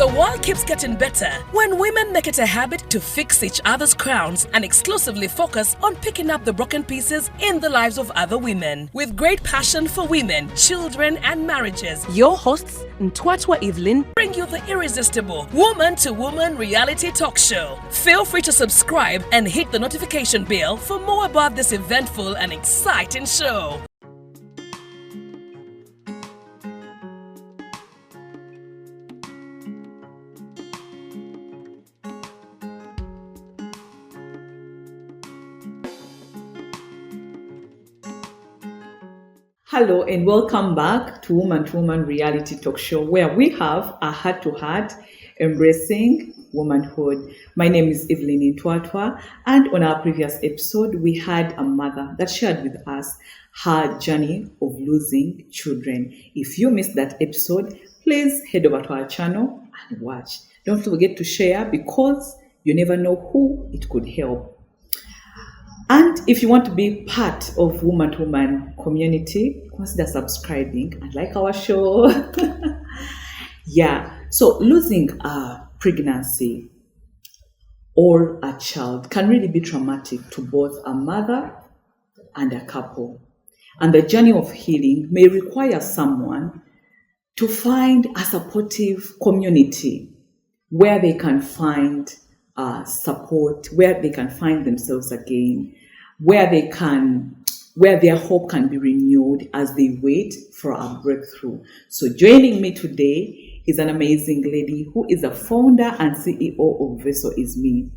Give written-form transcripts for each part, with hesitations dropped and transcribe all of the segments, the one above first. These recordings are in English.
The world keeps getting better when women make it a habit to fix each other's crowns and exclusively focus on picking up the broken pieces in the lives of other women. With great passion for women, children, and marriages, your hosts, Ntwatwa Evelyn, bring you the irresistible Woman to Woman reality talk show. Feel free to subscribe and hit the notification bell for more about this eventful and exciting show. Hello and welcome back to Woman reality talk show, where we have a heart-to-heart embracing womanhood. My name is Evelyn Ntwatwa, and on our previous episode we had a mother that shared with us her journey of losing children. If you missed that episode, please head over to our channel and watch. Don't forget to share, because you never know who it could help. And if you want to be part of Woman to Woman community, consider subscribing and like our show. So losing a pregnancy or a child can really be traumatic to both a mother and a couple. And the journey of healing may require someone to find a supportive community where they can find support, where they can find themselves again, where their hope can be renewed as they wait for a breakthrough. So joining me today is an amazing lady who is a founder and CEO of Vessel Is Me.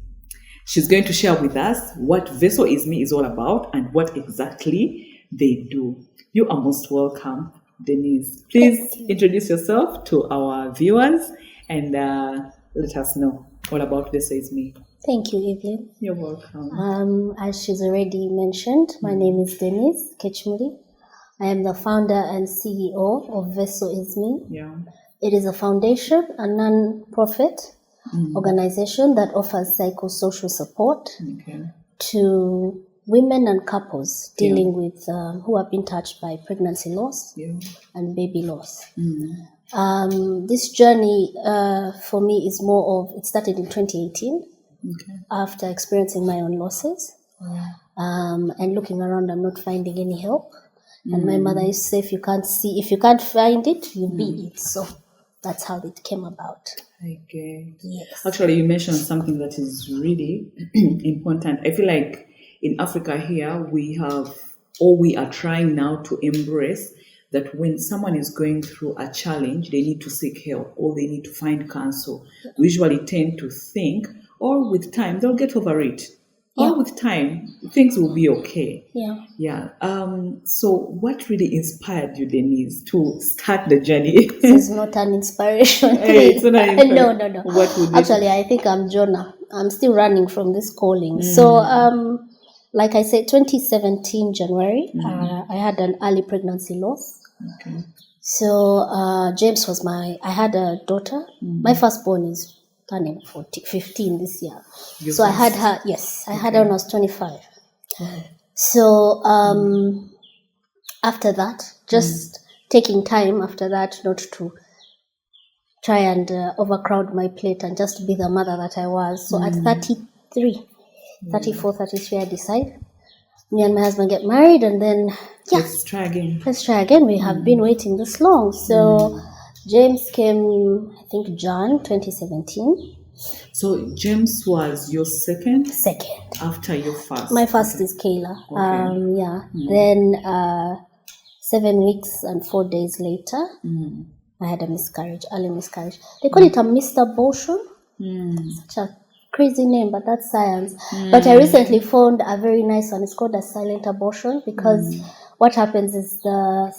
She's going to share with us what Vessel Is Me is all about and what exactly they do. You are most welcome, Denise. Please introduce yourself to our viewers and let us know all about Vessel Is Me. Thank you, Evelyn. You're welcome. As she's already mentioned, my name is Denise Kekimuri. I am the founder and CEO of Vessel Is Me. Yeah. It is a foundation, a non-profit organization that offers psychosocial support to women and couples dealing with who have been touched by pregnancy loss and baby loss. This journey for me is it started in 2018. After experiencing my own losses and looking around, I'm not finding any help. And my mother used to say, if you can't find it, you be it. So that's how it came about. Okay. Yes. Actually, you mentioned something that is really important. I feel like in Africa here, we are trying now to embrace that when someone is going through a challenge, they need to seek help or they need to find counsel. We usually tend to think, or with time, they'll get over it. Or with time, things will be okay. So what really inspired you, Denise, to start the journey? This is not an inspiration. Hey, it's not an inspiration. No. What would Actually, I think I'm Jonah. I'm still running from this calling. So, like I said, 2017 January, I had an early pregnancy loss. Okay. So James was I had a daughter. My firstborn is turning 15 this year. I had her, I had her when I was 25. So after that, just taking time after that not to try and overcrowd my plate and just be the mother that I was. So at 34, 33, I decide me and my husband get married, and then let's try again. We have been waiting this long. So James came, I think, Jan 2017. So James was your second? Second. After your first? My first is Kayla. Okay. Then 7 weeks and 4 days later, I had a early miscarriage. They call it a missed abortion. Such a crazy name, but that's science. But I recently found a very nice one. It's called a silent abortion, because what happens is the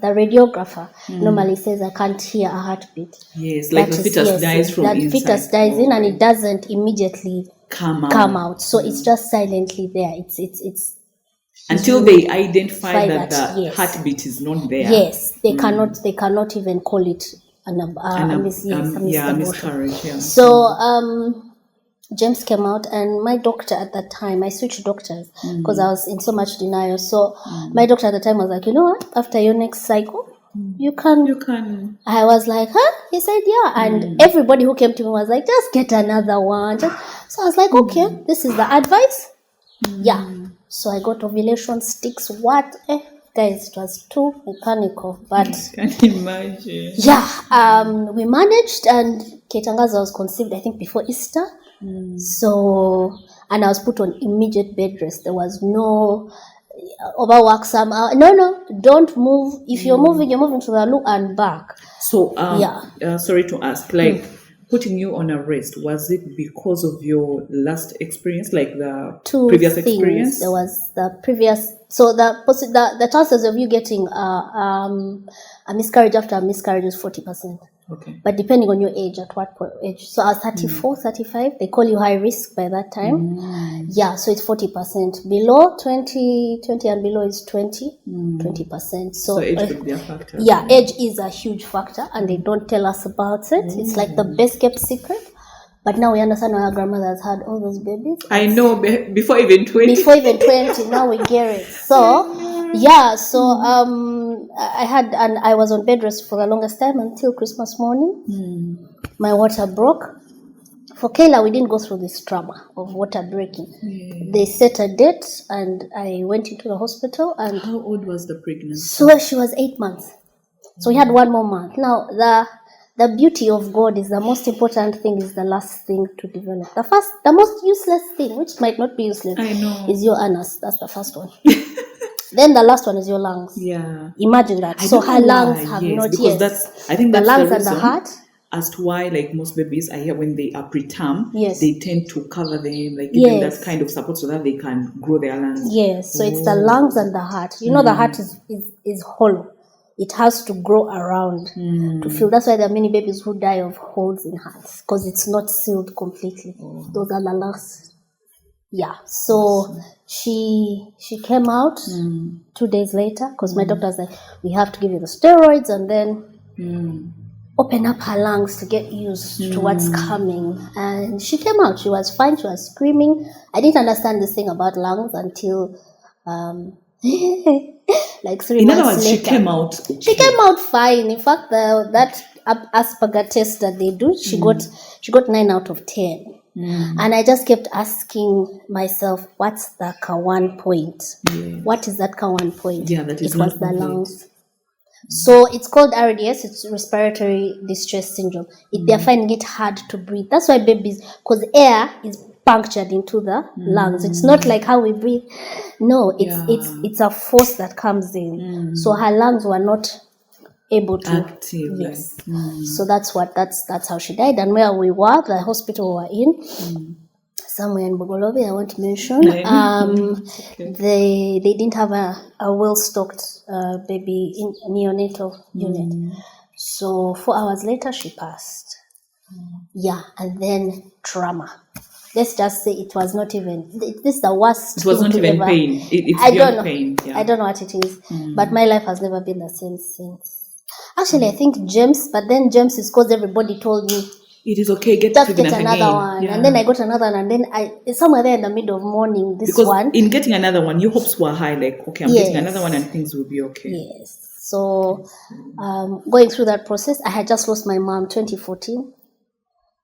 radiographer normally says, I can't hear a heartbeat. Yes, like the fetus dies from inside. The fetus dies in and it doesn't immediately come out. So it's just silently there. It's until they identify that the heartbeat is not there. Yes, they cannot even call it a miscarriage. Yeah. So James came out, and my doctor at that time, I switched doctors because I was in so much denial. So my doctor at the time was like, you know what, after your next cycle, You can. I was like, huh? He said, yeah. And everybody who came to me was like, just get another one. So I was like, okay, this is the advice. Yeah. So I got ovulation sticks. What? Guys, it was too mechanical. But I can imagine. Yeah. We managed, and Ketangaza was conceived, I think, before Easter. So, and I was put on immediate bed rest. There was no overwork somehow. No, don't move. If you're moving to the loo and back. So, sorry to ask, like putting you on a rest, was it because of your last experience, like the previous experience? There was the previous. So the chances of you getting a miscarriage after a miscarriage is 40%. Okay. But depending on your age, at what age. So I was 34, 35. They call you high risk by that time. Yeah, so it's 40%. Below 20 and below is 20%. So age would be a factor. Yeah, age is a huge factor, and they don't tell us about it. It's like the best kept secret. But now we understand why our grandmothers had all those babies. I know, before even 20. Before even 20, now we get it. So, yeah, so I had, and I was on bed rest for the longest time until Christmas morning. My water broke. For Kayla, we didn't go through this trauma of water breaking. They set a date, and I went into the hospital. And how old was the pregnancy? So she was 8 months. So we had 1 more month. Now, the beauty of God is the most important thing is the last thing to develop. The most useless thing, which might not be useless, is your anus. That's the first one. Then the last one is your lungs. Yeah. Imagine that. So her lungs have not yet. I think that's the lungs the and the heart. As to why, like most babies, I hear when they are preterm, yes, they tend to cover them, like give them that kind of support so that they can grow their lungs. Yes. So it's the lungs and the heart. You know, the heart is hollow. It has to grow around to fill. That's why there are many babies who die of holes in hearts, because it's not sealed completely. Those are the lungs. Yeah. So she came out 2 days later, because my doctor was like, we have to give you the steroids and then open up her lungs to get used to what's coming. And she came out. She was fine. She was screaming. I didn't understand this thing about lungs until like 3 months later. In other words, she came out. Okay. She came out fine. In fact, that Asperger test that they do, she got 9 out of 10. And I just kept asking myself, what's the K1 point? What is that K1 point? Yeah, that is it was the lungs. So it's called RDS, it's respiratory distress syndrome. They're finding it hard to breathe. That's why babies, because air is punctured into the lungs. It's not like how we breathe. No, it's a force that comes in. So her lungs were not able to active. Yes. So that's how she died. And where we were, the hospital we were in, somewhere in Bogolobi, I won't mention. They didn't have a well-stocked baby in neonatal unit. So 4 hours later, she passed. Yeah, and then trauma. Let's just say it was not even. This is the worst. It was not even pain. It's I don't know. Pain. Yeah. I don't know what it is. But my life has never been the same since. Actually, I think James, but then James is because everybody told me it is okay, get another one. Yeah. And then I got another one, and then somewhere there in the middle of morning, in getting another one, your hopes were high, like, okay, I'm getting another one and things will be okay. Yes. So going through that process, I had just lost my mom 2014.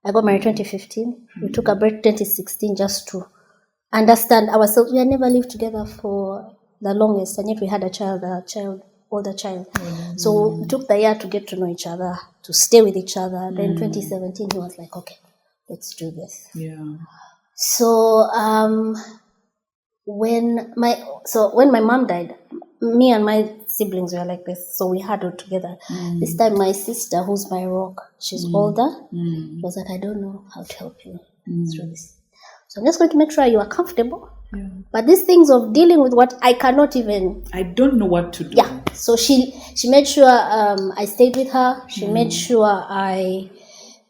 I got married 2015. We took a break 2016 just to understand ourselves. We had never lived together for the longest, and yet we had older child. So we took the year to get to know each other, to stay with each other. Then 2017, he was like, okay, let's do this. Yeah. So when my mom died, me and my siblings were like this, so we huddled together. This time my sister, who's my rock, she's older, was like, I don't know how to help you through this. So I'm just going to make sure you are comfortable. Yeah. But these things of dealing with what I cannot even... I don't know what to do. Yeah. So she made sure I stayed with her. She made sure I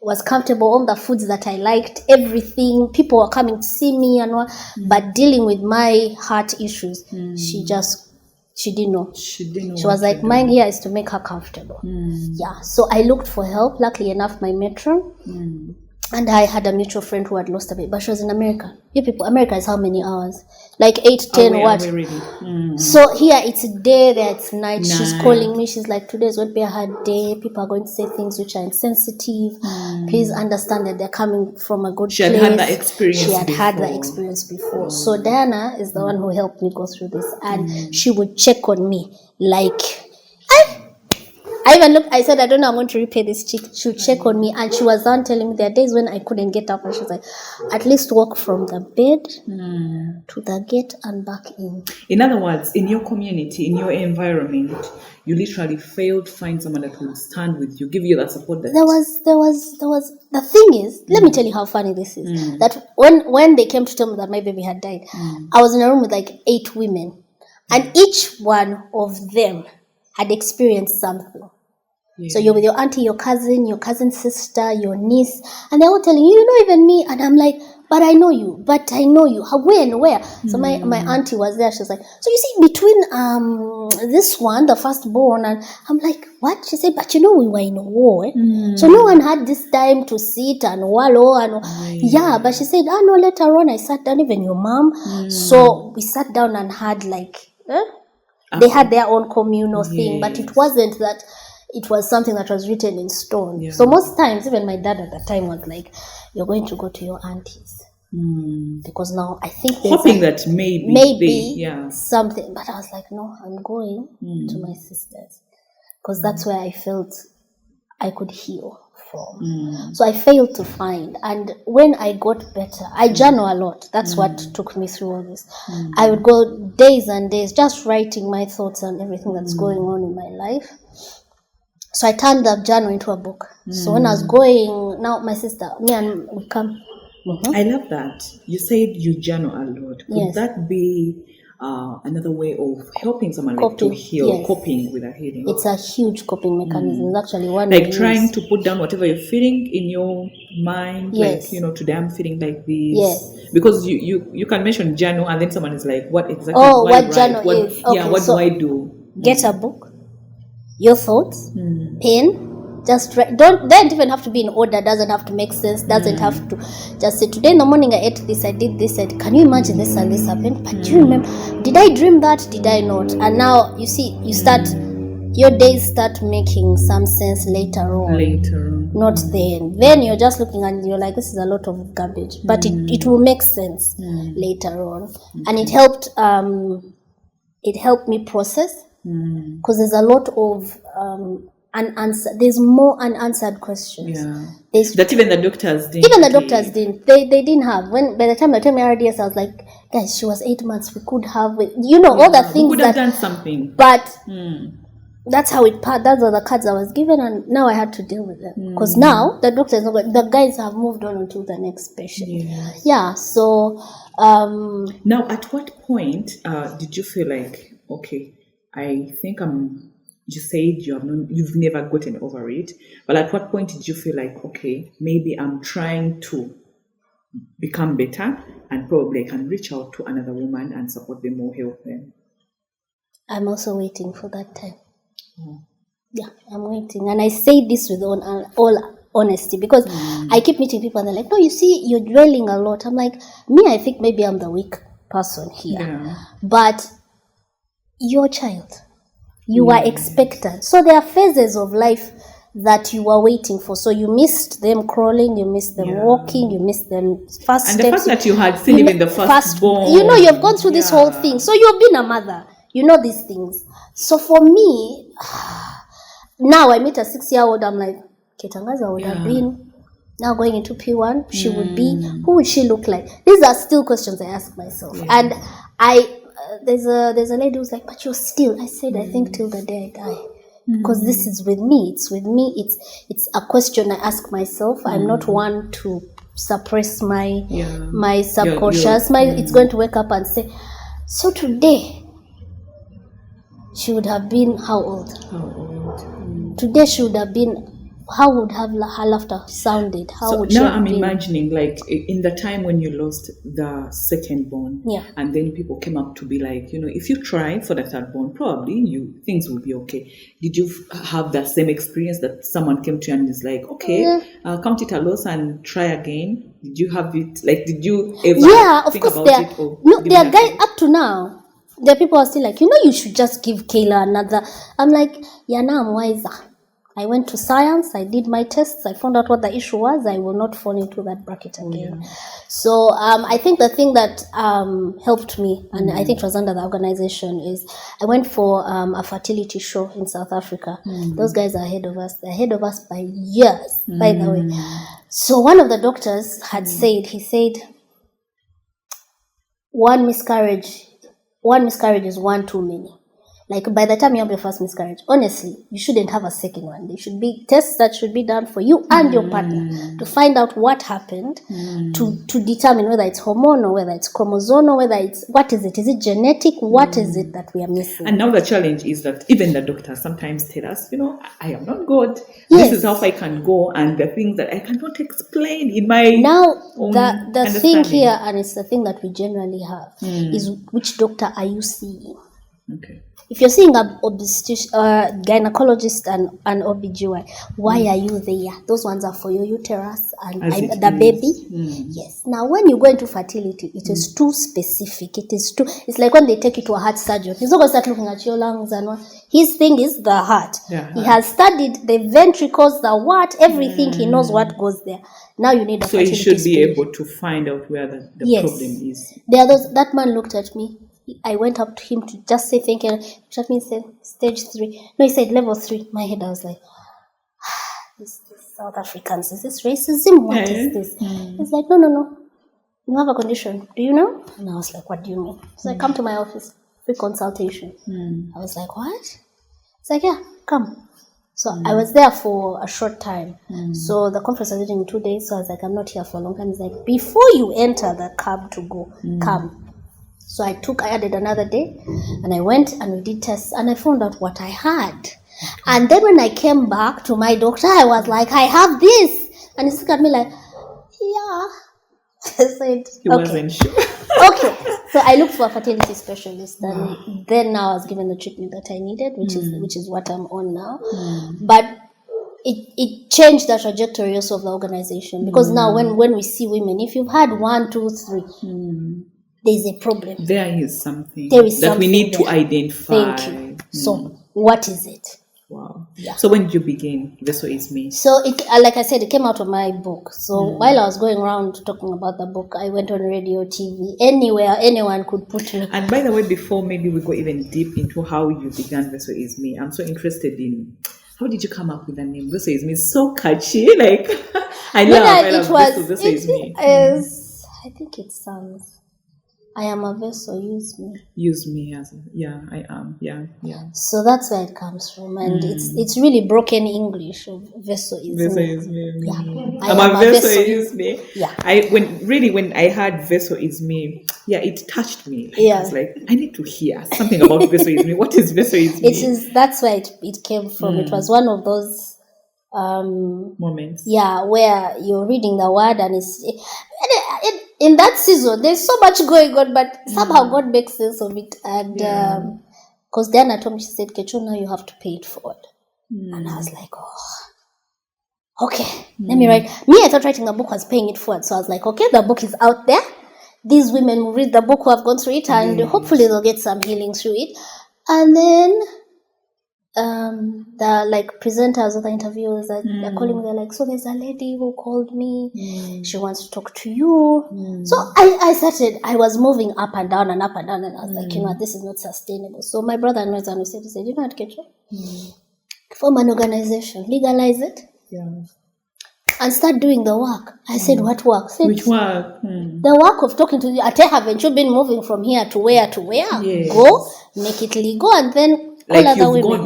was comfortable, all the foods that I liked, everything. People were coming to see me and all. But dealing with my heart issues, she didn't know. She was like, mine here is to make her comfortable. Yeah. So I looked for help. Luckily enough, my matron, And I had a mutual friend who had lost a baby, but she was in America. You people, America is how many hours? Like 8, 10, what? So here it's day, there it's night. She's calling me. She's like, today's going to be a hard day. People are going to say things which are insensitive. Please understand that they're coming from a good place. She had had that experience before. So Diana is the one who helped me go through this. And she would check on me like... I even looked, I said, I don't know, I'm going to repay this chick. She would check on me, and she was on telling me there are days when I couldn't get up, and she was like, at least walk from the bed to the gate and back in. In other words, in your community, in your environment, you literally failed to find someone that would stand with you, give you that support. That there was, the thing is, let me tell you how funny this is, that when they came to tell me that my baby had died, I was in a room with like 8 women, and each one of them had experienced something. Yeah. So you're with your auntie, your cousin's sister, your niece, and they're all telling you, you know, even me. And I'm like, but I know you. How, when, where? So my auntie was there. She was like, so you see, between this one, the firstborn, and I'm like, what? She said, but you know, we were in a war. So no one had this time to sit and wallow. And yeah, but she said, no, later on, I sat down, even your mom. So we sat down and had like, they had their own communal thing, but it wasn't that. It was something that was written in stone. Yeah. So most times, even my dad at the time was like, you're going to go to your aunties. Because now I think there's hoping that maybe something. But I was like, no, I'm going to my sisters. Because that's where I felt I could heal from. So I failed to find. And when I got better, I journal a lot. That's what took me through all this. I would go days and days just writing my thoughts and everything that's going on in my life. So I turned the journal into a book. So when I was going, now my sister, me and we come. I love that. You said you journal a lot. Could that be another way of helping someone like to heal, coping with a healing? It's a huge coping mechanism. It's actually one like trying to put down whatever you're feeling in your mind. Like, you know, today I'm feeling like this. Because you can mention journal and then someone is like, what exactly? Oh, what journal is? Okay, what do I do? Get a book. Your thoughts, pen, just write. Don't even have to be in order, doesn't have to make sense, doesn't have to just say, today in the morning I ate this, I did this, can you imagine this and this happened? But do you remember, did I dream that, did I not? And now, you see, you start, your days start making some sense later on. Not then. Then you're just looking and you're like, this is a lot of garbage. But it will make sense later on. And it helped me process. Because there's a lot of there's more unanswered questions. That even the doctors didn't. They didn't have. By the time they told me RDS, I was like, guys, she was 8 months. We could have, all the things. We could have done something. But that's how those are the cards I was given, and now I had to deal with them. Because now the doctors, the guys have moved on to the next patient. So now, at what point did you feel like, okay, I think you said you've never gotten over it, but at what point did you feel like, okay, maybe I'm trying to become better and probably I can reach out to another woman and support them or help them? I'm also waiting for that time. Yeah, I'm waiting. And I say this with all honesty, because I keep meeting people and they're like, no, you see, you're dwelling a lot. I'm like, I think maybe I'm the weak person here. But your child, you are expectant. So there are phases of life that you are waiting for. So you missed them crawling, you missed them walking, you missed them first and steps. The fact that you had seen even the firstborn. You've gone through this whole thing. So you've been a mother. You know these things. So for me, now I meet a 6-year-old, I'm like, Ketangaza would have been, now going into P1, she would be, who would she look like? These are still questions I ask myself. And there's a lady who's like, but you're still, I said, I think till the day I die. Because this is with me. It's with me. It's a question I ask myself. I'm not one to suppress my subconscious. It's going to wake up and say, so today, she would have been how old? Today she would have been how would have her laughter sounded? How So would she now have I'm been? imagining, like, in the time when you lost the second born, Yeah. and then people came up to be like, if you try for the third born, probably things will be okay. Did you have that same experience that someone came to you and is like, okay, count it a loss and try again? Did you have it? Like, did you ever Yeah, of think course. about it? Or There are guys up to now. There are people who are still like, you should just give Kayla another. I'm like, yeah, now I'm wiser. I went to science, I did my tests, I found out what the issue was. I will not fall into that bracket again. Yeah. So I think the thing that helped me, and I think it was under the organization, is I went for a fertility show in South Africa. Those guys are ahead of us. They're ahead of us by years, by the way. So one of the doctors had said, he said, one miscarriage is one too many. Like, by the time you have your first miscarriage, honestly, you shouldn't have a second one. There should be tests that should be done for you and your partner to find out what happened, to determine whether it's hormonal, whether it's chromosomal, whether it's, what is it? Is it genetic? What is it that we are missing? And now the challenge is that even the doctors sometimes tell us, I am not God. Yes. This is how far I can go, and the things that I cannot explain in my own the thing here, and it's the thing that we generally have, is which doctor are you seeing? Okay. If you're seeing a gynecologist and an OBGYN, why are you there? Those ones are for your uterus and the baby. Yes. Now, when you go into fertility, it is too specific. It's like when they take you to a heart surgeon. He's not going to start looking at your lungs and what. His thing is the heart. Yeah, he has studied the ventricles, the what, everything. He knows what goes there. Now you need a fertility So he should be specialist. able to find out where the problem is. That man looked at me. I went up to him to just say thank you. That means stage 3. No, he said level 3. My head, I was like, this South Africans, is this racism? What is this? He's like, no. You have a condition. Do you know? And I was like, what do you mean? He's like, come to my office. Free consultation. I was like, what? He's like, yeah, come. So I was there for a short time. So the conference was in 2 days. So I was like, I'm not here for a long time. He's like, before you enter the cab to go, come. So I added another day, and I went and we did tests, and I found out what I had. And then when I came back to my doctor, I was like, I have this. And he looked at me like, yeah. I said, he wasn't sure. Okay. So I looked for a fertility specialist, and then now I was given the treatment that I needed, which is what I'm on now. But it changed the trajectory also of the organization, because now when we see women, if you've had 1, 2, 3, there's a problem. There is something that we need to identify. Thank you. So, what is it? Wow. Yeah. So, when did you begin Vessel Is Me? So, it, like I said, it came out of my book. So, while I was going around talking about the book, I went on radio, TV, anywhere anyone could put me. And by the way, before maybe we go even deep into how you began Vessel Is Me, I'm so interested in how did you come up with the name Vessel Is Me? It's so catchy. Like, I love Vessel Is Me. I think it sounds. I am a vessel, use me. Use me as I am. Yeah. So that's where it comes from. And it's really broken English of vessel is Vessel me. Is Me. Yeah. I'm a vessel is me. Yeah. When I heard Vessel Is Me, it touched me. Like, yeah. I was like, I need to hear something about Vessel Is Me. What is Vessel Is Me? That's where it came from. It was one of those moments. Yeah, where you're reading the word and in that season, there's so much going on, but somehow God makes sense of it. And because Diana told me, she said, Kecho, now you have to pay it forward. And I was like, okay, let me write. Me, I thought writing a book was paying it forward. So I was like, okay, the book is out there. These women will read the book who have gone through it, and hopefully they'll get some healing through it. And then the presenters of the interviews, they're calling me, they're like, so there's a lady who called me, she wants to talk to you. So I was moving up and down, and I was like, this is not sustainable. So my brother and my son said, you know what, Kecho? Form an organization, legalize it, and start doing the work. I said, what work? Which work? The work of talking to you. Haven't you been moving from here to where to where? Yes. Go, make it legal, and then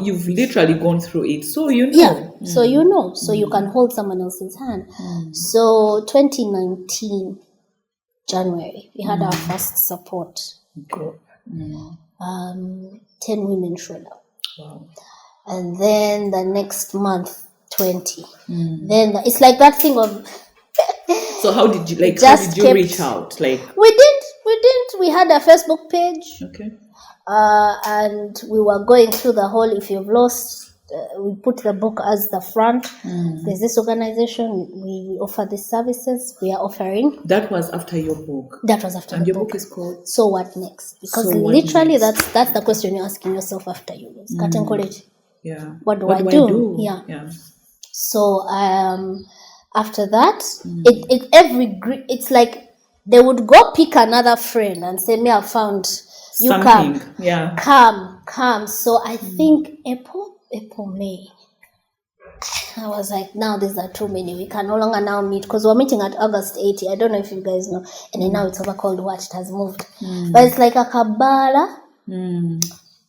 you've literally gone through it, so you know. Yeah, so you know, so you can hold someone else's hand. So 2019 January, we had our first support group. 10 women showed up. Wow. And then the next month, 20. Then it's like that thing of. So how did you reach out? Like we didn't. We had a Facebook page. Okay. And we were going through the whole. If you've lost. We put the book as the front. There's this organization. We offer these services. We are offering. That was after your book. That was after. And the your book book is called. So what next? Because literally, that's the question you're asking yourself after you lose. Curtain college. Yeah. What do I do? Yeah. So after that, it's like they would go pick another friend and say, "Me, I found you. Something. Come, yeah, come." So I think April, May. I was like, now these are too many. We can no longer now meet because we're meeting at August 80. I don't know if you guys know. And then now it's over called Watch. It has moved. But it's like a Kabbalah.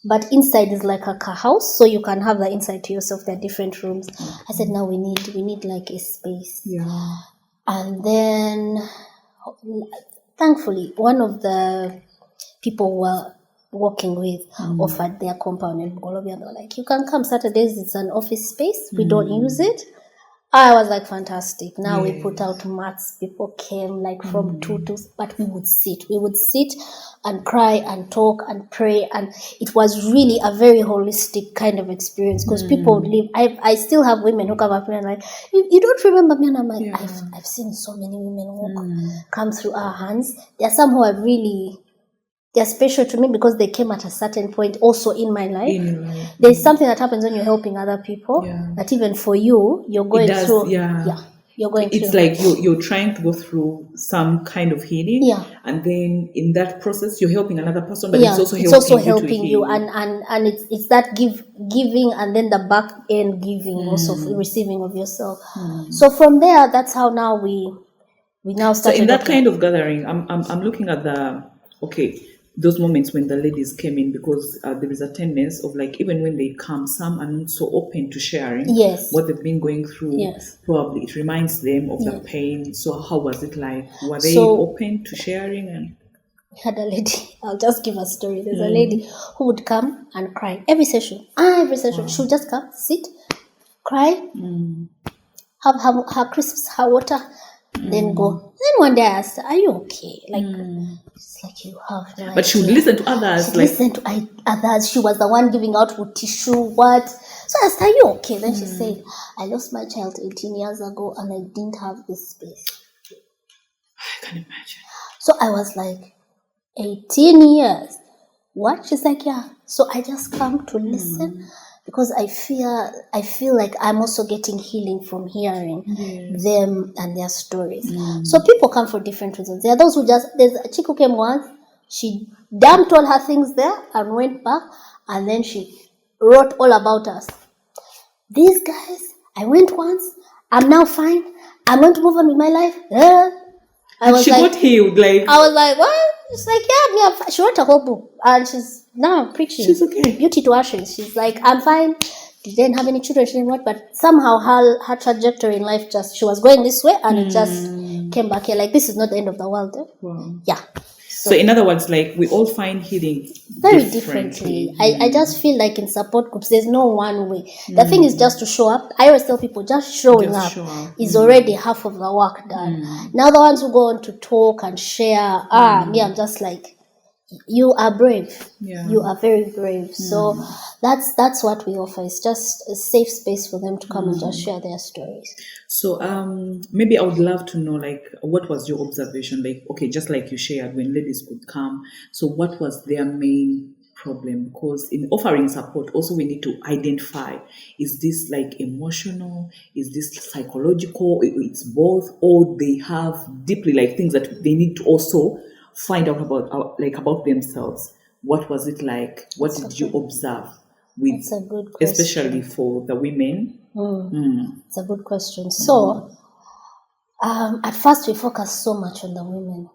But inside is like a house. So you can have the inside to yourself. There are different rooms. I said, now we need like a space. Yeah. And then, thankfully, one of the people were working with offered their compound in Bolivia. They were like, you can come Saturdays, it's an office space, we don't use it. I was like, fantastic. Now we put out mats, people came like from 2 to, but we would sit and cry and talk and pray, and it was really a very holistic kind of experience because people would leave. I still have women who come up and like, you don't remember me? And I'm like, I've seen so many women come through our hands. There are some who are really, they're special to me because they came at a certain point also in my life. There's something that happens when you're helping other people that even for you, you're going through. You're going through. It's like you're trying to go through some kind of healing. Yeah. And then in that process, you're helping another person, but it's also helping you. And it's that giving and then the back end giving also receiving of yourself. So from there, that's how now we now started. So in that kind of gathering, I'm looking at those moments when the ladies came in, because there is a tendency of like, even when they come, some are not so open to sharing what they've been going through. Probably it reminds them of the pain. So how was it like? Were they open to sharing? And we had a lady, I'll just give a story. There's a lady who would come and cry every session. She would just come, sit, cry, have her crisps, her water, then go. Then one day I asked her, are you okay? Like, it's like you have no idea. But she would listen to others. She'd listen to others. She was the one giving out with tissue, what? So I asked her, are you okay? Then she said, I lost my child 18 years ago and I didn't have this space. I can imagine. So I was like, 18 years? What? She's like, yeah. So I just come to listen. Because I feel like I'm also getting healing from hearing them and their stories. So people come for different reasons. There are those who there's a chick who came once, she dumped all her things there and went back, and then she wrote all about us. These guys, I went once, I'm now fine, I'm going to move on with my life. She got healed, like. I was like, what? She's like, yeah, she wrote a whole book, and she's now preaching. She's okay. Beauty to ashes. She's like, I'm fine. She didn't have any children. She didn't what, but somehow her trajectory in life she was going this way, and it just came back here. Like, this is not the end of the world. Wow. Yeah. So in other words, like, we all find healing very differently. I just feel like in support groups, there's no one way. The thing is just to show up. I always tell people, just showing up is already half of the work done. Now the ones who go on to talk and share, me, I'm just like, you are brave. You are very brave. So that's what we offer. It's just a safe space for them to come and just share their stories. So maybe I would love to know, like, what was your observation? Like, okay, just like you shared, when ladies could come, so what was their main problem? Because in offering support, also we need to identify, is this like emotional? Is this psychological? It's both, or they have deeply like things that they need to also find out about themselves. What was it like? What did you observe with, that's a good question. Especially for the women? It's a good question. So at first we focused so much on the women,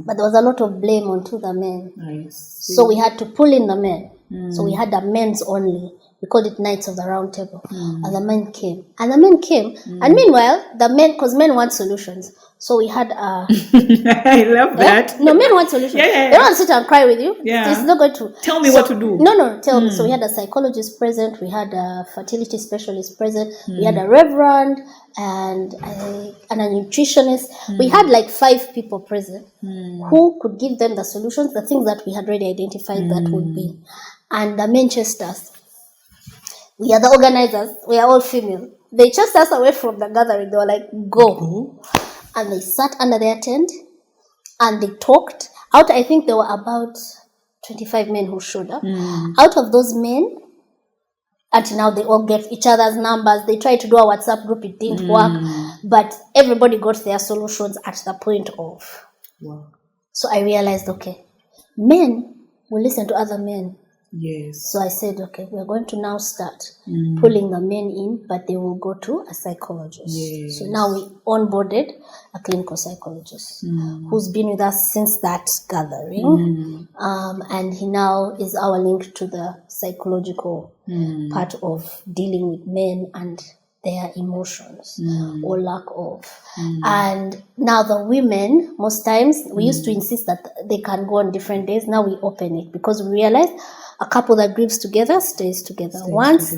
but there was a lot of blame onto the men. So we had to pull in the men. So we had the men's only We called it Knights of the Round Table. And the men came. And meanwhile, the men, because men want solutions. So we had I love that. No, men want solutions. Yeah. They don't sit and cry with you. Yeah. It's not going to tell me what to do. No, tell me. So we had a psychologist present, we had a fertility specialist present, we had a reverend and a nutritionist. We had like 5 people present who could give them the solutions, the things that we had already identified that would be. And the men chased us. We are the organizers. We are all female. They chased us away from the gathering. They were like, go. And they sat under their tent and they talked. I think there were about 25 men who showed up. Out of those men, until now they all get each other's numbers. They tried to do a WhatsApp group. It didn't work. But everybody got their solutions at the point of. Wow. So I realized, okay, men will listen to other men. Yes. So I said, okay, we're going to now start pulling the men in, but they will go to a psychologist. Yes. So now we onboarded a clinical psychologist who's been with us since that gathering. And he now is our link to the psychological part of dealing with men and their emotions or lack of. And now the women, most times, we used to insist that they can go on different days. Now we open it because we realize a couple that grieves together stays together. Once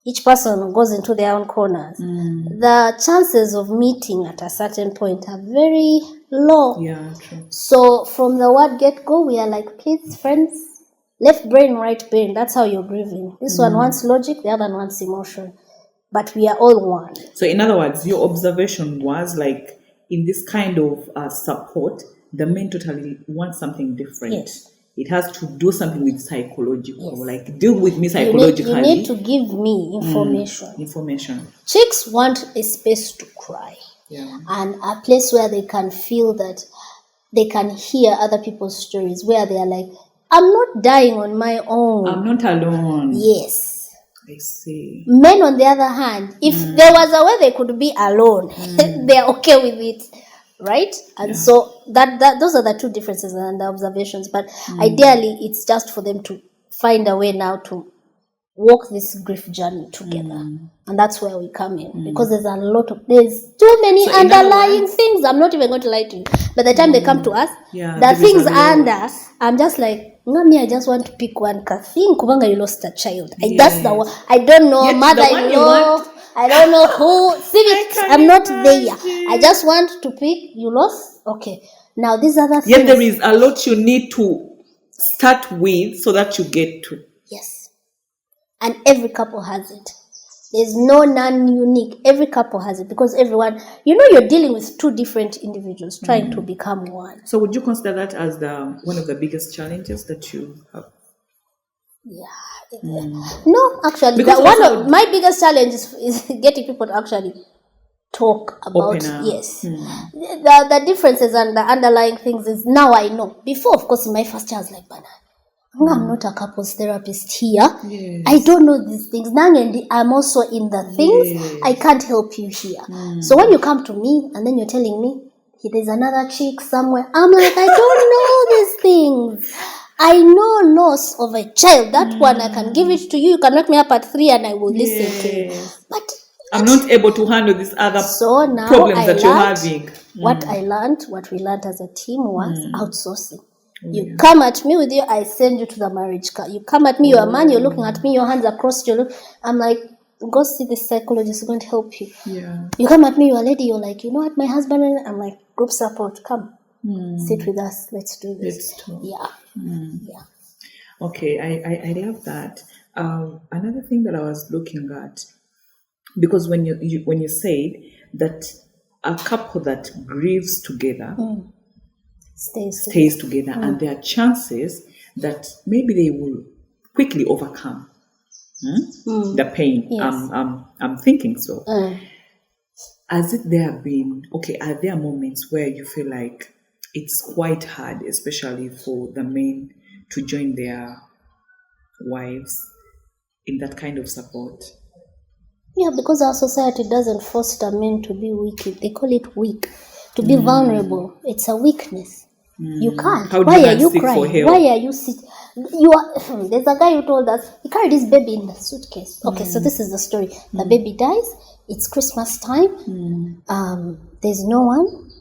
each person goes into their own corners, the chances of meeting at a certain point are very low. Yeah, true. So from the word get-go, we are like kids, friends, left brain, right brain. That's how you're grieving. This one wants logic, the other one wants emotion. But we are all one. So in other words, your observation was like, in this kind of support, the men totally want something different. Yes. It has to do something with psychological, like deal with me psychologically. You need to give me information. Information. Chicks want a space to cry. Yeah. And a place where they can feel that they can hear other people's stories, where they are like, I'm not dying on my own. I'm not alone. Yes. I see. Men, on the other hand, if there was a way they could be alone, they're okay with it. Right? And so that those are the two differences and the observations. But ideally, it's just for them to find a way now to walk this grief journey together. And that's where we come in. Because there's too many underlying things. I'm not even going to lie to you. By the time they come to us, the things under, I'm just like, Mommy, I just want to pick one thing. Kubanga, you lost a child. That's the one. I don't know, Yet mother-in-law. I don't know who. I'm not there. I just want to pick. You lost? Okay. Now these other things. Yet there is a lot you need to start with so that you get to. Yes. And every couple has it. There's no non-unique. Every couple has it because everyone, you're dealing with two different individuals trying to become one. So would you consider that as one of the biggest challenges that you have? Yeah. No, actually, one of my biggest challenges is getting people to actually talk about the differences and the underlying things is now I know. Before, of course, in my first year, I was like, I'm not a couples therapist here. Yes. I don't know these things. Now I'm also in the things. Yes. I can't help you here. So when you come to me and then you're telling me there's another chick somewhere, I'm like, I don't know these things. I know loss of a child. That one I can give it to you. You can wake me up at 3 and I will listen to you. But I'm not able to handle these other problems that you're having. What we learned as a team was outsourcing. You come at me with you, I send you to the marriage car. You come at me, you're a man, you're looking at me, your hands are crossed, I'm like, go see the psychologist, he's going to help you. Yeah. You come at me, you're a lady, you're like, you know what, my husband, I'm like, group support, come. Sit with us, let's do this. Let's talk. Yeah. Yeah. Okay, I love that. Another thing that I was looking at, because when you said that a couple that grieves together stays together, and there are chances that maybe they will quickly overcome the pain. Yes. I'm thinking so. Are there moments where you feel like it's quite hard, especially for the men, to join their wives in that kind of support? Yeah, because our society doesn't foster men to be weak. They call it weak. To be vulnerable. It's a weakness. You can't. Why are you crying? Why are you sitting? There's a guy who told us he carried his baby in the suitcase. Okay, so this is the story. The baby dies. It's Christmas time. There's no one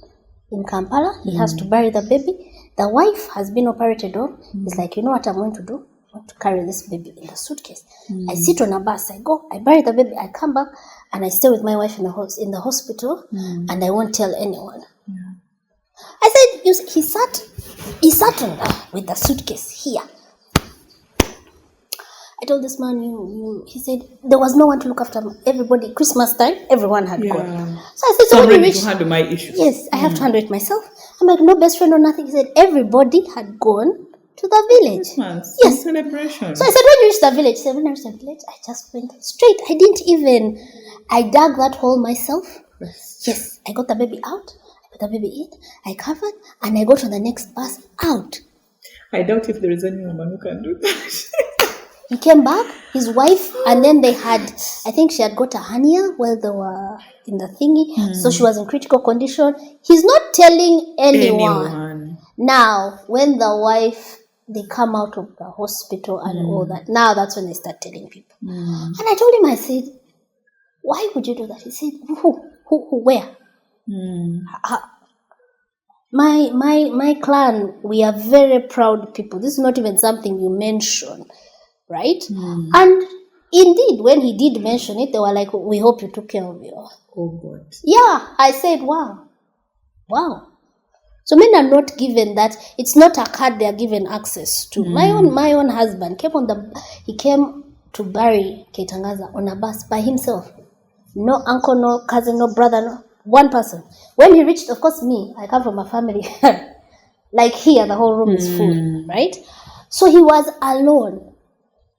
in Kampala. He has to bury the baby. The wife has been operated on. He's like, you know what I'm going to do? I want to carry this baby in the suitcase. I sit on a bus. I go. I bury the baby. I come back and I stay with my wife in the hospital, and I won't tell anyone. I said, he sat on with the suitcase here. I told this man, he said, there was no one to look after everybody. Christmas time, everyone had gone. So I said, so when you reach, to handle my issues. Yes, I have to handle it myself. I'm like, no best friend or nothing. He said, everybody had gone to the village. Christmas. Yes. Celebration. So I said, when you reach the village, he said, when I reached the village, I just went straight. I dug that hole myself. Yes, I got the baby out. I put the baby in. I covered, and I got on the next bus out. I doubt if there is any woman who can do that. He came back, his wife, and then I think she had got a hernia while they were in the thingy, so she was in critical condition. He's not telling anyone. Now, when the wife, they come out of the hospital and all that, now that's when they start telling people. And I told him, I said, why would you do that? He said, who, where? My clan, we are very proud people. This is not even something you mention. Right? And indeed, when he did mention it, they were like, we hope you took care of your... Oh, God. Yeah, I said, wow. So men are not given that. It's not a card they are given access to. My own husband came to bury Ketangaza on a bus by himself. No uncle, no cousin, no brother, no one person. When he reached, of course, me, I come from a family. Like here, the whole room is full, right? So he was alone.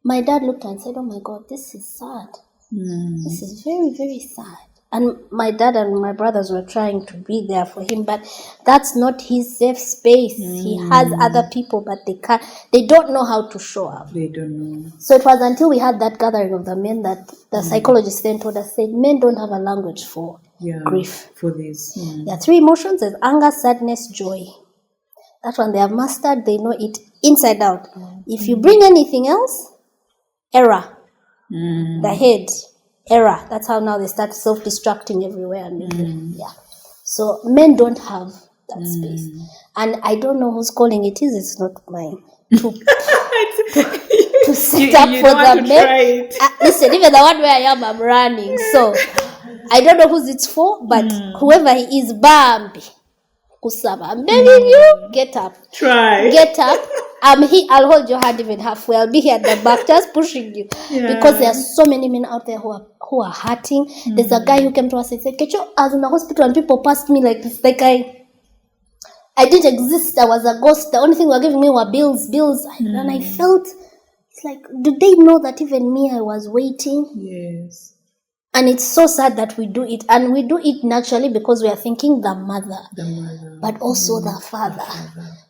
My dad looked and said, oh my God, this is sad. This is very, very sad. And my dad and my brothers were trying to be there for him, but that's not his safe space. He has other people, but they don't know how to show up. They don't know. So it was until we had that gathering of the men that the psychologist then told us, said, men don't have a language for grief. For this. There are 3 emotions: there's anger, sadness, joy. That one they have mastered, they know it inside out. If you bring anything else, error. The head, error. That's how now they start self-destructing everywhere. And So men don't have that space. And I don't know whose calling it is. It's not mine. To set up for the men. Listen, even the one where I am, I'm running. So I don't know whose it's for, but whoever he is, Bambi. Kusaba, I'm begging you, get up. Try. Get up. I'm here. I'll hold your hand even halfway. I'll be here at the back, just pushing you. Because there are so many men out there who are hurting. There's a guy who came to us and said, Kecho, I was in the hospital and people passed me like this. Like I didn't exist. I was a ghost. The only thing they were giving me were bills. And I felt, it's like, do they know that even me, I was waiting? Yes. And it's so sad that we do it. And we do it naturally because we are thinking the mother. But also the father.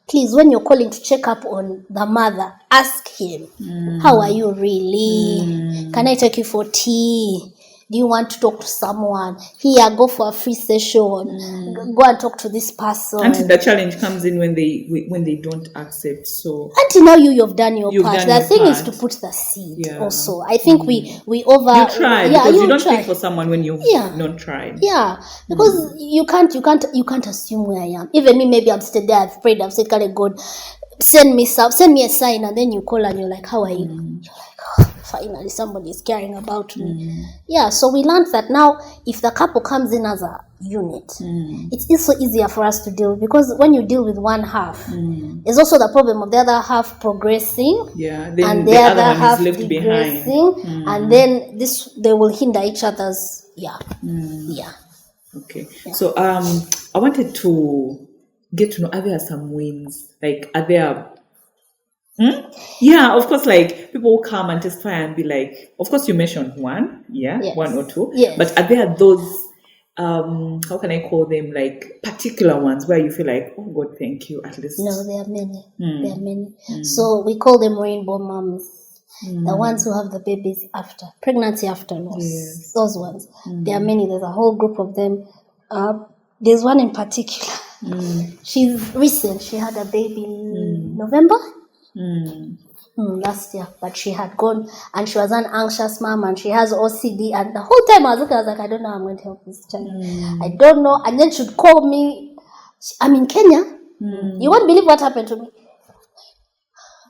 Please, when you're calling to check up on the mother, ask him, how are you really? Can I take you for tea? Do you want to talk to someone? Here, go for a free session. Go and talk to this person. Until the challenge comes in when they don't accept. So until now, you've done your part. The thing is to put the seed. Also, I think we over. You try because you don't think for someone when you've not tried. Yeah, because you can't assume where I am. Even me, maybe I'm still there. I've prayed. I've said, God, send me a sign, and then you call and you're like, how are you? You're like, oh, finally somebody is caring about me. So we learned that now if the couple comes in as a unit, it's also easier for us to deal, because when you deal with one half, there's also the problem of the other half progressing, then and the other half is left regressing, and then they will hinder each other's Okay. So I wanted to get to know, are there some wins? Like, are there of course, like people will come and testify and be like, of course you mentioned one, one or two, but are there those how can I call them, like particular ones where you feel like, oh God, thank you, at least? No, there are many. There are many. So we call them rainbow moms. The ones who have the babies after pregnancy, after loss, those ones. There are many. There's a whole group of them. There's one in particular. She's recent. She had a baby in November. Last year, but she had gone and she was an anxious mom and she has OCD, and the whole time I was looking, I was like, I don't know how I'm going to help this child. I don't know. And then she'd call me, I'm in Kenya. You won't believe what happened to me.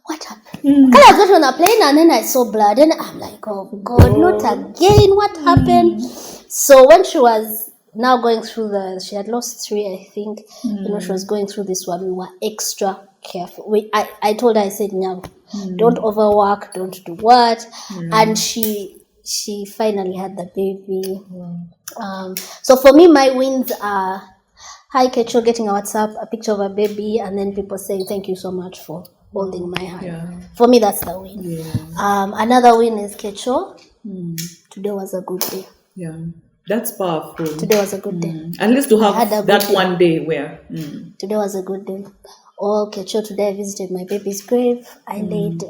What happened? I was on a plane and then I saw blood and I'm like, oh God, not again. What happened? So when she was now going through she had lost 3, I think. She was going through this one. We were extra careful. I told her, I said, no, don't overwork, don't do what. And she finally had the baby. So for me, my wins are, hi Kecho, getting a WhatsApp, a picture of a baby, and then people saying thank you so much for holding my hand. For me, that's the win. Another win is Kecho. Today was a good day. That's powerful. Today was a good day. At least to have that one day where. Today was a good day. Kecho, today I visited my baby's grave. I laid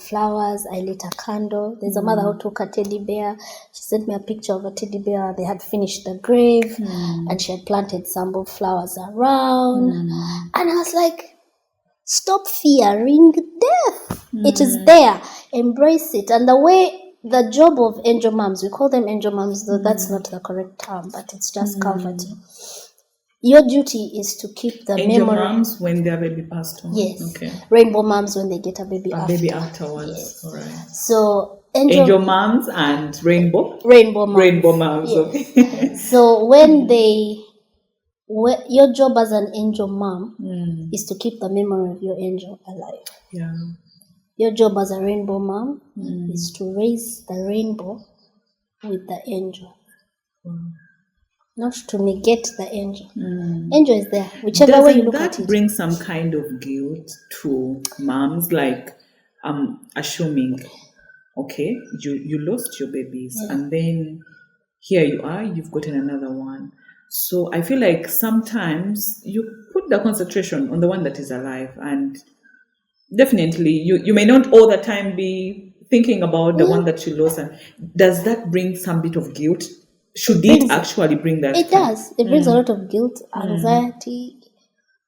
flowers. I lit a candle. There's a mother who took a teddy bear. She sent me a picture of a teddy bear. They had finished the grave and she had planted some flowers around. And I was like, stop fearing death. It is there. Embrace it. And the job of angel moms, we call them angel moms, though that's not the correct term, but it's just comforting. Your duty is to keep the angel memory. moms when their baby passed on. Yes. Okay. Rainbow moms when they get a baby afterwards. Yes. All right. So angel moms and rainbow moms. Rainbow moms. Yes. Okay. So when your job as an angel mom is to keep the memory of your angel alive. Yeah. Your job as a rainbow mom is to raise the rainbow with the angel. Not to negate the angel. Angel is there, whichever way you look at it. Doesn't that bring some kind of guilt to moms, like assuming, okay, you lost your babies and then here you are, you've gotten another one. So I feel like sometimes you put the concentration on the one that is alive, and definitely you may not all the time be thinking about the one that you lost. And does that bring some bit of guilt? Should it actually bring that? It does. It brings a lot of guilt, anxiety,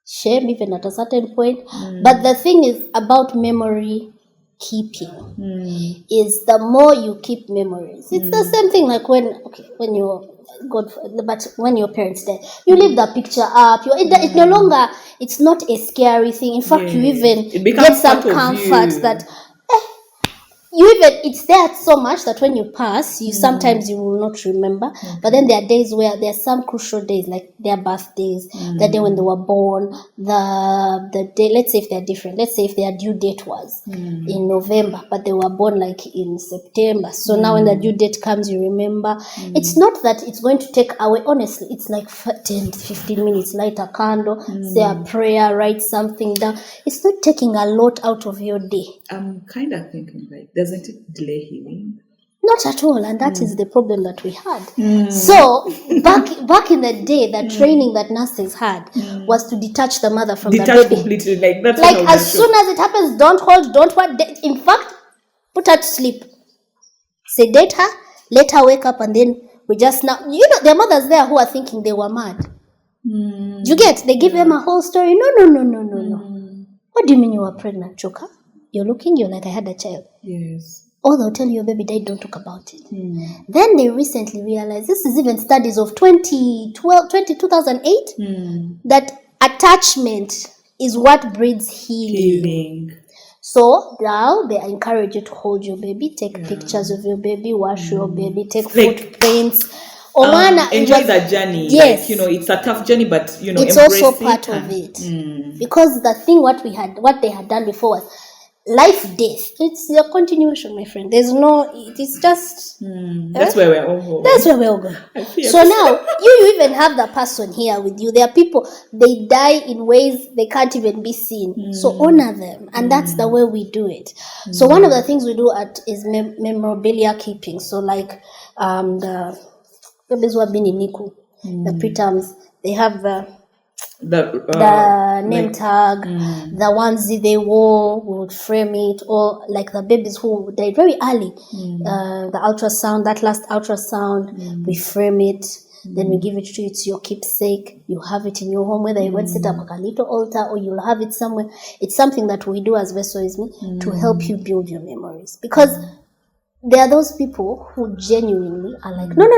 shame, even at a certain point. But the thing is about memory keeping is the more you keep memories. It's the same thing like when your parents died, you leave the picture up. It no longer, it's not a scary thing. In fact, you even get some comfort that it's there so much that when you pass, sometimes you will not remember. But then there are days where there are some crucial days, like their birthdays, the day when they were born, the day, let's say if they're different, let's say if their due date was in November, but they were born like in September. So now when the due date comes, you remember. It's not that it's going to take away, honestly, it's like 10 to 15 minutes, light a candle, say a prayer, write something down. It's not taking a lot out of your day. I'm kind of thinking, like, doesn't it delay healing? Not at all, and that is the problem that we had. So back in the day, the training that nurses had was to detach the mother from the baby. Completely, that's like as soon as it happens, don't hold, don't what. In fact, put her to sleep, sedate her, let her wake up, and then we just now. There are mothers there who are thinking they were mad. You get? They give them a whole story. No. What do you mean you were pregnant, Choka? You're looking, you're like, I had a child. Yes. Or they'll tell you your baby died, don't talk about it. Then they recently realized, this is even studies of 2008, that attachment is what breeds healing. So now they encourage you to hold your baby, take pictures of your baby, wash your baby, take footprints. Enjoy the journey. Yes. It's a tough journey, but it's also part of it. Because the thing what they had done before was life, death. It's a continuation, my friend. There's no, it's just that's where we're all going. That's where we're all going. So now you even have the person here with you. There are people, they die in ways they can't even be seen. So honor them, and that's the way we do it. So one of the things we do is memorabilia keeping. So like the babies who have been in NICU, the preterms, they have the name tag, the onesie they wore, we would frame it, or like the babies who died very early, the ultrasound, that last ultrasound, we frame it. Then we give it to you. It's your keepsake. You have it in your home, whether you want to set up a little altar or you'll have it somewhere. It's something that we do as Vessel is Me to help you build your memories. Because there are those people who genuinely are like, no.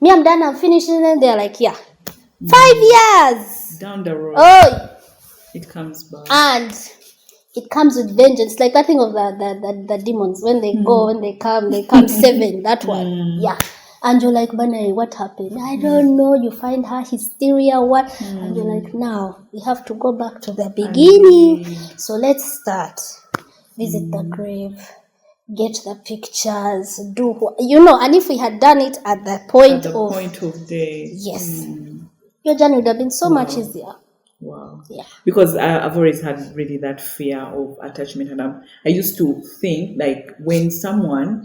Me, I'm done. I'm finished. And then they're like, yeah. 5 years. Down the road. Oh. It comes back. And it comes with vengeance, like that thing of the demons. When they go, when they come 7. That one, yeah. And you're like, Bana, what happened? I don't know. You find her hysteria, what? And you're like, now we have to go back to the beginning. So let's start. Visit the grave, get the pictures, and if we had done it at the point of day, yes, your journey would have been so much easier. Wow. Yeah. Because I've always had really that fear of attachment, and I used to think like when someone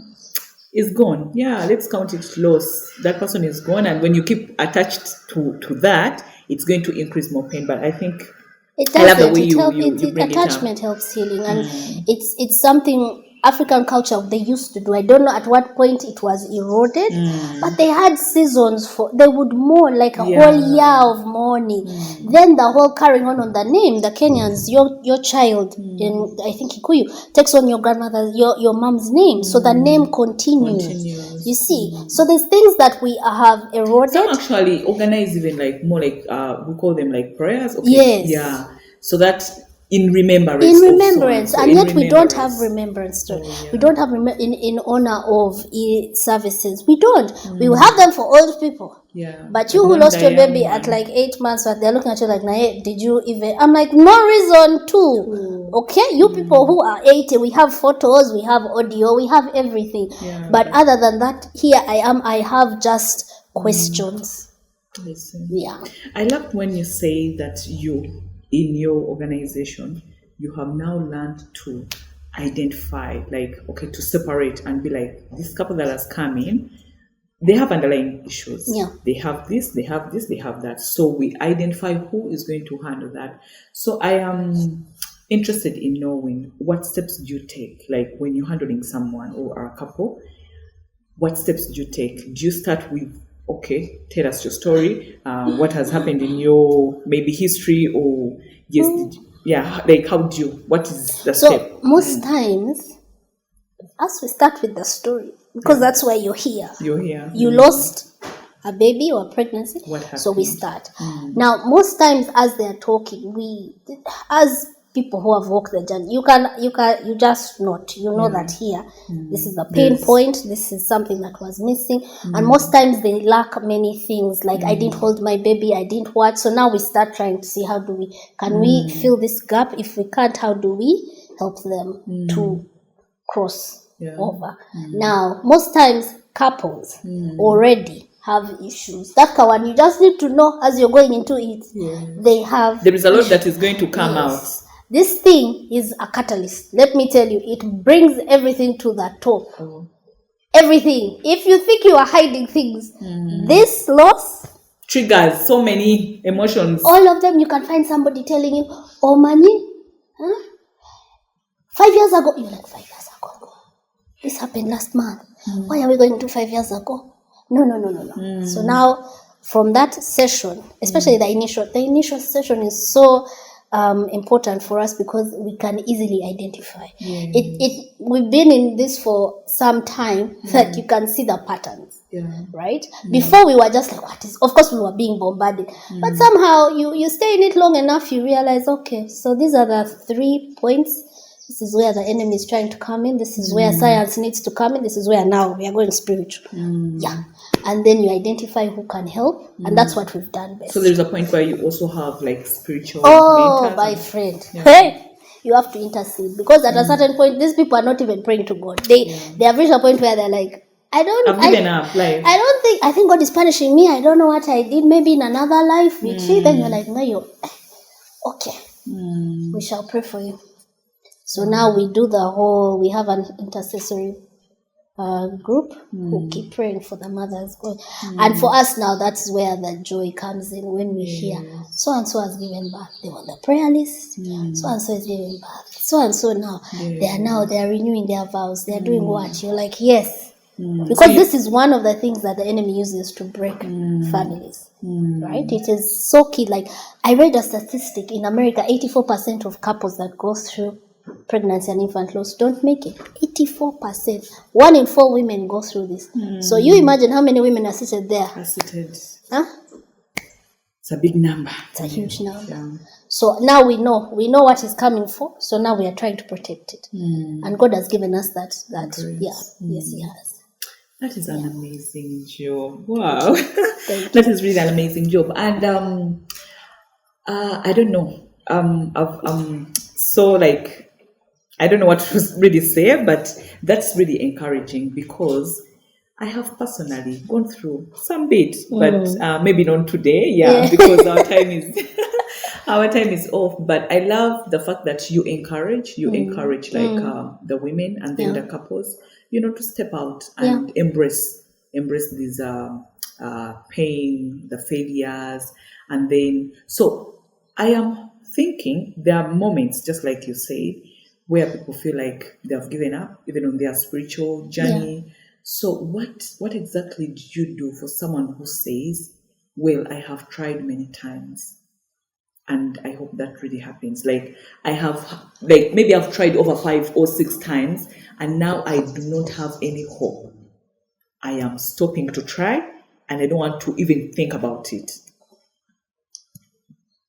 is gone, let's count it loss. That person is gone, and when you keep attached to that, it's going to increase more pain. But I think it doesn't. I love the way you bring attachment helps healing, and it's something African culture they used to do. I don't know at what point it was eroded, but they had seasons they would mourn like a whole year of mourning. Then the whole carrying on the name, the Kenyans, your child in I think Kikuyu takes on your grandmother, your mom's name, so the name continues. You see, so there's things that we have eroded. Some actually organize even like more like we call them like prayers. Okay. Yes. Yeah. So that. In remembrance, and yet we don't have remembrance. We don't have in honor of services. We don't. We will have them for old people. Yeah. But you who lost your baby at like 8 months, they're looking at you like, nah, did you even? I'm like, no reason to. Okay, you people who are 80, we have photos, we have audio, we have everything. Yeah. But other than that, here I am. I have just questions. Listen. Yeah. I love when you say that in your organization, you have now learned to identify, like, okay, to separate and be like, this couple that has come in, they have underlying issues. Yeah. They have this, they have this, they have that. So we identify who is going to handle that. So I am interested in knowing what steps do you take, like when you're handling someone or a couple, what steps do you take? Do you start with, okay, tell us your story, what has happened in your maybe history or like what is the step? So most times, as we start with the story, because that's why you're here. You're here. You lost a baby or a pregnancy. What happened? So we start. Now, most times as they're talking, as people who have walked the journey, you just note, that here, this is the pain point, this is something that was missing. And most times they lack many things, like I didn't hold my baby, I didn't watch. So now we start trying to see can we fill this gap? If we can't, how do we help them to cross over? Now, most times couples already have issues. That one, you just need to know as you're going into it, there is a lot that is going to come out. This thing is a catalyst. Let me tell you, it brings everything to the top. Everything. If you think you are hiding things, this loss triggers so many emotions. All of them, you can find somebody telling you, oh, Mani, 5 years ago. You're like, 5 years ago. This happened last month. Why are we going to 5 years ago? No. So now, from that session, especially the initial session is so important for us because we can easily identify. We've been in this for some time that you can see the patterns, right? Before we were just like, what is? Of course, we were being bombarded, but somehow you stay in it long enough, you realize, okay, so these are the 3 points. This is where the enemy is trying to come in. This is where science needs to come in. This is where now we are going spiritual. And then you identify who can help, and that's what we've done best. So there's a point where you also have like spiritual. Oh, my friend, hey, you have to intercede because at a certain point, these people are not even praying to God. They have reached a point where they're like, I've given up. I think God is punishing me. I don't know what I did. Maybe in another life, then you're like, no, okay. We shall pray for you. So now we do we have an intercessory group who keep praying for the mothers. And for us now, that's where the joy comes in when we hear so-and-so has given birth. They were on the prayer list. So-and-so is giving birth. So-and-so now, they are renewing their vows. They are doing what? You're like, yes. Because this is one of the things that the enemy uses to break families, right? It is so key. Like, I read a statistic in America, 84% of couples that go through pregnancy and infant loss don't make it. 84%. 1 in 4 women go through this. So you imagine how many women are seated there. Huh? It's a big number. It's a huge number. Yeah. So now we know what is coming for. So now we are trying to protect it. And God has given us that. Yes, He has. That is an amazing job. Wow. That is really an amazing job. And I don't know. So like, I don't know what to really say, but that's really encouraging because I have personally gone through some bit, but maybe not today. Because our time is off. But I love the fact that you encourage like the women and then the couples, to step out and embrace these pain, the failures, and then so I am thinking there are moments, just like you said, where people feel like they have given up, even on their spiritual journey. So what exactly do you do for someone who says, well, I have tried many times and I hope that really happens? Like, I have, like, maybe I've tried over 5 or 6 times and now I do not have any hope. I am stopping to try and I don't want to even think about it.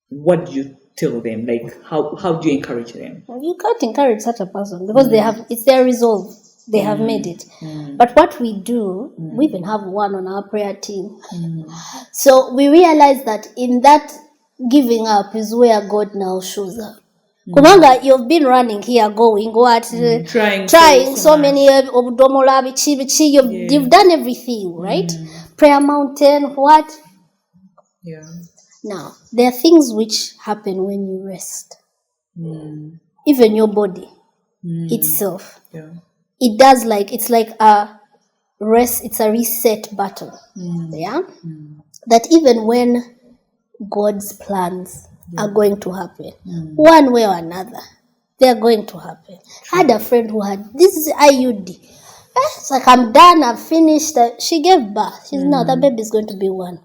What do you tell them? Like, how do you encourage them? You can't encourage such a person because it's their resolve. They have made it. But what we do, we even have one on our prayer team. So we realize that in that giving up is where God now shows up. Kumanga, you've been running here, going, trying so many you've done everything, right? Prayer mountain, what? Yeah. Now, there are things which happen when you rest. Even your body itself. Yeah. It does it's like a rest, it's a reset button. That even when God's plans are going to happen, one way or another, they're going to happen. I had a friend who had, this is IUD. It's like, I'm done, I've finished. She gave birth. She's now, the baby is going to be 1.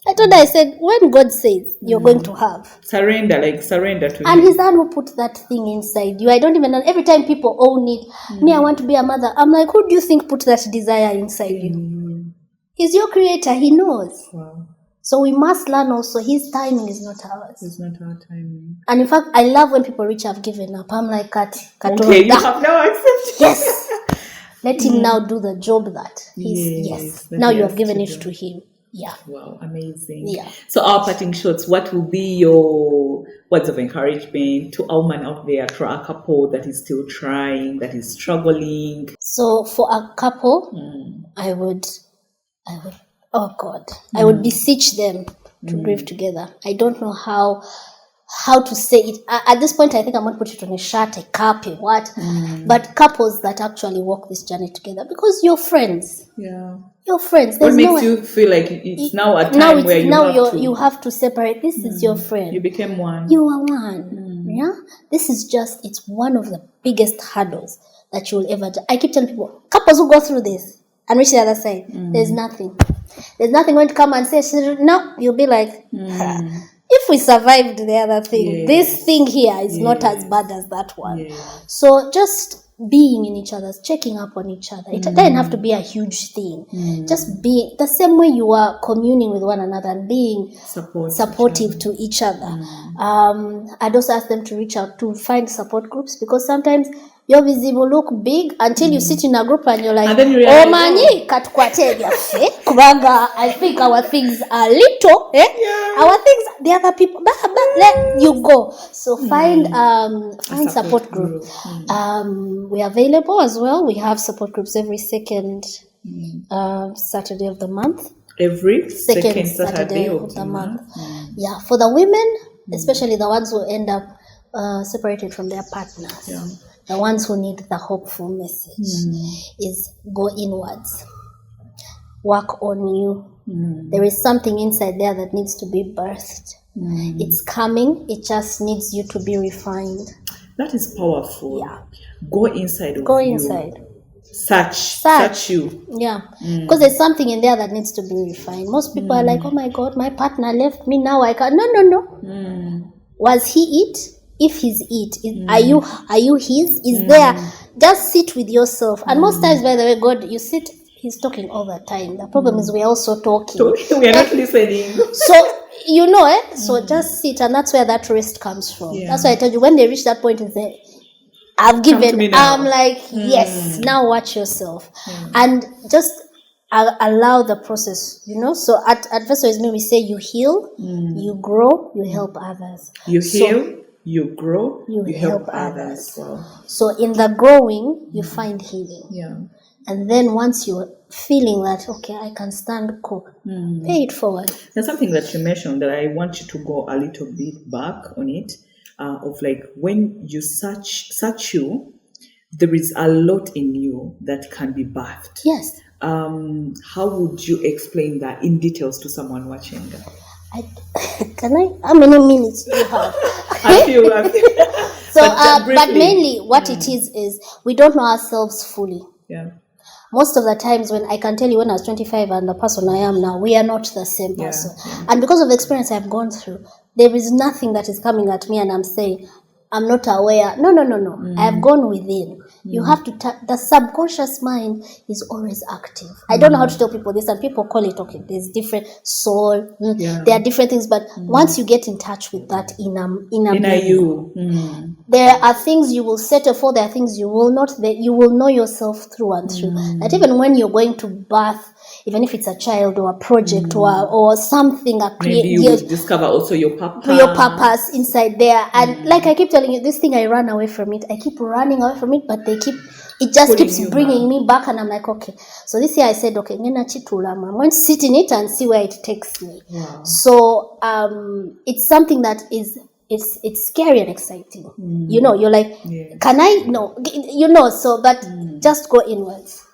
I told her, I said, when God says you're going to have, surrender to and Him. He's the one who put that thing inside you. I don't even know. Every time people own it, me, I want to be a mother. I'm like, who do you think put that desire inside you? He's your creator. He knows. Wow. So we must learn also, His timing is not ours. It's not our timing. And in fact, I love when people reach, I've given up. I'm like, okay, you have now accepted. Yes. Let Him now do the job that He's, now you have given it to Him. Yeah. Wow, amazing. Yeah. So our parting shots, what will be your words of encouragement to our woman out there, to our couple that is still trying, that is struggling? So for a couple, I would oh God, I would beseech them to grieve together. I don't know how to say it. At this point, I think I'm going to put it on a shirt, a cap, a what. But couples that actually walk this journey together, because you're friends. Yeah. You're friends. What makes you feel like it's now a time where you have to separate? This is your friend. You became one. You are one. Yeah. This is it's one of the biggest hurdles that you will ever do. I keep telling people, couples who go through this and reach the other side, there's nothing. There's nothing going to come and say, no. You'll be like, if we survived the other thing, this thing here is not as bad as that one. So just being in each other's, checking up on each other. It doesn't have to be a huge thing. Just being the same way you are communing with one another and being supportive to each other. I'd also ask them to reach out to find support groups, because sometimes your busy will look big until you sit in a group and you're like, oh mani, I think our things are little, our things, the other people, let you go. So find support group. We're available as well. We have support groups every second Saturday of the month. Every second Saturday of the month. Yeah, for the women, especially the ones who end up separated from their partners. Yeah. The ones who need the hopeful message is go inwards. Work on you. There is something inside there that needs to be birthed. It's coming. It just needs you to be refined. That is powerful. Yeah. Go inside of you. Go inside. Such you. Yeah, because there's something in there that needs to be refined. Most people are like, oh my God, my partner left me, now I can't. No. Was he it? If he's it, are you his? Is there? Just sit with yourself. And most times, by the way, God, you sit, he's talking all the time. The problem is we're also talking. We are not listening. So, so just sit, and that's where that rest comes from. Yeah. That's why I told you, when they reach that point and say, I've given, I'm like, yes, now watch yourself. And just allow the process, So at Vessel is me, we say you heal, you grow, you help others. You heal, you grow, you help others. Wow. So in the growing, you find healing. Yeah. And then once you're feeling that, okay, I can stand cool, pay it forward. There's something that you mentioned that I want you to go a little bit back on it, of like when you search you, there is a lot in you that can be birthed. Yes. How would you explain that in details to someone watching? How many minutes do you have? I feel. So, but mainly what it is we don't know ourselves fully. Yeah. Most of the times when I can tell you when I was 25 and the person I am now, we are not the same person. Yeah. And because of the experience I've gone through, there is nothing that is coming at me and I'm saying, I'm not aware. No. I have gone within. You have to, the subconscious mind is always active. I don't know how to tell people this, and people call it, okay, there's different soul. There are different things, but once you get in touch with that inner you, there are things you will settle for, there are things you will not, that you will know yourself through and through. That even when you're going to birth, even if it's a child or a project or something, maybe you will discover also your purpose inside there. And like I keep telling you, this thing, I run away from it. I keep running away from it, but it just keeps bringing me back. And I'm like, okay. So this year I said, okay, I'm going to sit in it and see where it takes me. Wow. So it's something that is, it's scary and exciting. You're like, can I? No. So, but just go inwards.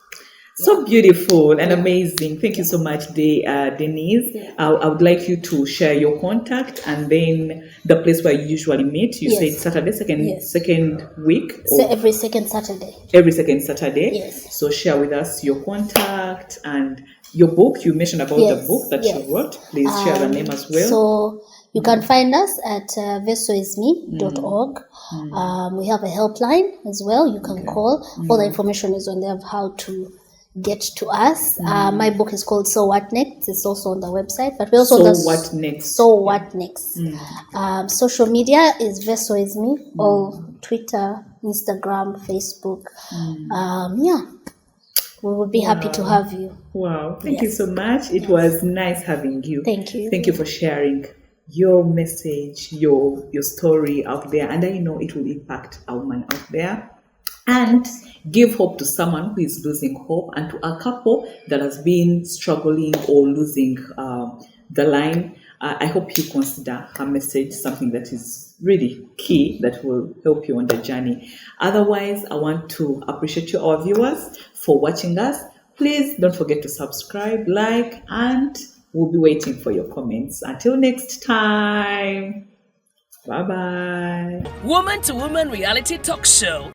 So beautiful and amazing. Thank you so much, Denise. I would like you to share your contact and then the place where you usually meet. You said Saturday, second week? So every second Saturday. Every second Saturday? Yes. So share with us your contact and your book. You mentioned about the book that you wrote. Please share the name as well. So you can find us at vessoisme.org. We have a helpline as well. You can call. All the information is on there of how to get to us. My book is called So What Next. It's also on the website. But we also What Next? So What Next? Social media is Vessoisme, all Twitter, Instagram, Facebook. We would be happy to have you. Wow. Thank you so much. It was nice having you. Thank you. Thank you for sharing your message, your story out there. And I know it will impact a woman out there. And give hope to someone who is losing hope, and to a couple that has been struggling or losing the line. I hope you consider her message something that is really key, that will help you on the journey. Otherwise, I want to appreciate you, our viewers, for watching us. Please don't forget to subscribe, like, and we'll be waiting for your comments. Until next time, bye-bye. Woman to Woman Reality Talk Show.